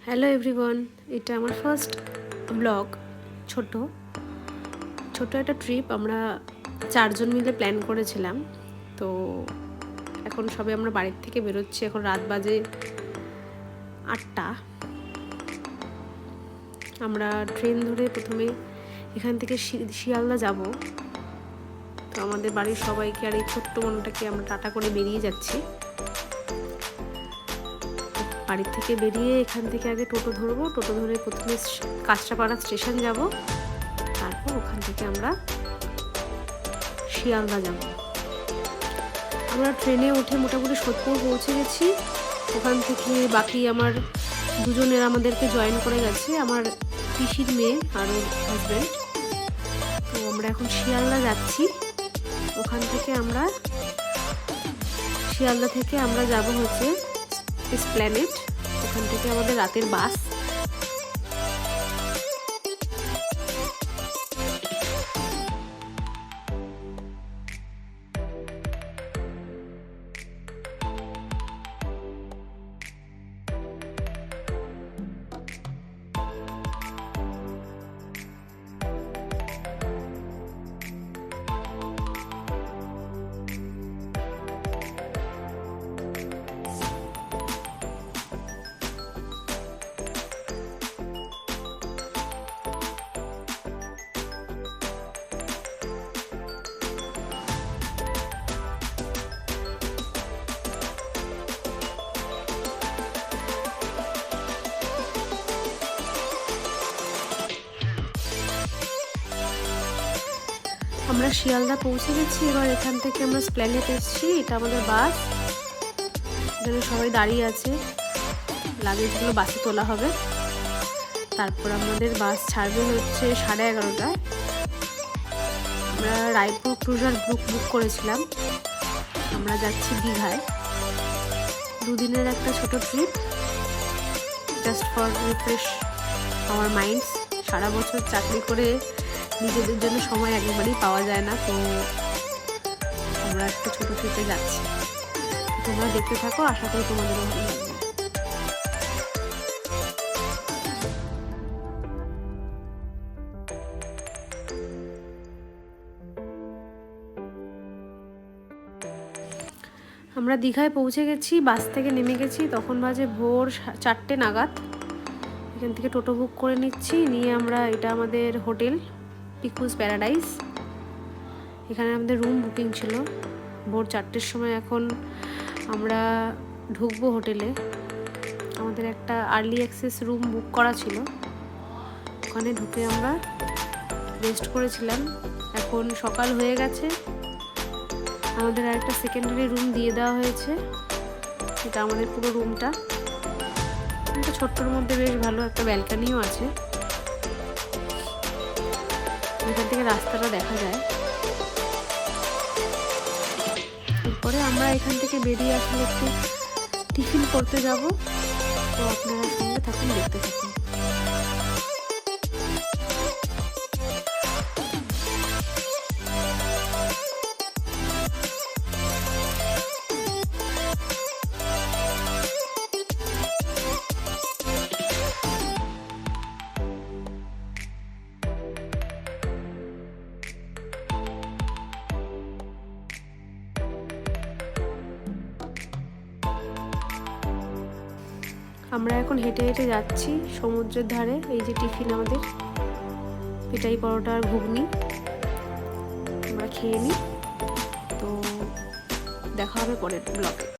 Hello everyone, এটা আমার first blog. ছোট একটা ট্রিপ আমরা 4 জন মিলে প্ল্যান করেছিলাম। তো এখন সবে আমরা বাড়ির থেকে বেরোচ্ছি। এখন রাত বাজে 8টা। আমরা ট্রেন ধরে প্রথমে এখান থেকে শিয়ালদা যাব। তো আমাদের বাড়ির সবাইকে আর এই ছোট্ট মনটাকে আমরা টাটা করে বেরিয়ে যাচ্ছি। বাড়ির থেকে বেরিয়ে এখান থেকে আগে টোটো ধরবো। টোটো ধরে প্রথমে কাঁচরাপাড়া স্টেশন যাব, তারপর ওখান থেকে আমরা শিয়ালদা যাব। আমরা ট্রেনে উঠে মোটামুটি সোদপুর পৌঁছে গেছি। ওখান থেকে বাকি আমার দুজনের আমাদেরকে জয়েন করে গেছে, আমার পিসির মেয়ে আর ওর হাজব্যান্ড। তো আমরা এখন শিয়ালদা যাচ্ছি। ওখান থেকে শিয়ালদা থেকে আমরা যাব হচ্ছে এসপ্ল্যানেড। ওখান থেকে আমাদের রাতের বাস। আমরা শিয়ালদা পৌঁছে গেছি। এবার এখান থেকে আমরা এসপ্ল্যানেড এসেছি। এটা আমাদের বাস, এখানে সবাই দাঁড়িয়ে আছে। লাগেজগুলো বাসে তোলা হবে। তারপর আমাদের বাস ছাড়বে হচ্ছে 11:30টায়। আমরা রায়পুর ক্রুজার বুক করেছিলাম। আমরা যাচ্ছি দীঘায়। 2 দিনের একটা ছোট trip, just for refresh our minds. সারা বছর চাকরি করে নিজেদের জন্য সময় একেবারেই পাওয়া যায় না। তো আমরা একটা ছোট ট্রিপে যাচ্ছি। তোমরা দেখতে থাকো, আশা করি তোমাদেরও ভালো লাগবে। আমরা দীঘায় পৌঁছে গেছি। বাস থেকে নেমে গেছি, তখন বাজে ভোর 4টে নাগাদ। এখান থেকে টোটো বুক করে নিচ্ছি। নিয়ে আমরা, এটা আমাদের হোটেল পিকুস প্যারাডাইস। এখানে আমাদের রুম বুকিং ছিল ভোর 4টের সময়। এখন আমরা ঢুকবো হোটেলে। আমাদের একটা আর্লি অ্যাক্সেস রুম বুক করা ছিল, ওখানে ঢুকে আমরা রেস্ট করেছিলাম। এখন সকাল হয়ে গেছে। আমাদের একটা সেকেন্ডারি রুম দিয়ে দেওয়া হয়েছে। এটা আমাদের পুরো রুমটা ছোট্টর মধ্যে বেশ ভালো, একটা ব্যালকানিও আছে। এখান থেকে রাস্তাটা দেখা যায়। এরপরে আমরা এখান থেকে বেরিয়ে আসলে একটু টিফিন করতে যাব। তো আপনারা সঙ্গে থাকুন, দেখতে থাকুন। আমরা এখন হেঁটে হেঁটে যাচ্ছি সমুদ্রের ধারে। এই যে টিফিন আমাদের, পেটাই পরোটা আর ঘুগনি, আমরা খেয়ে নিই। তো দেখা হবে পরের ব্লগে।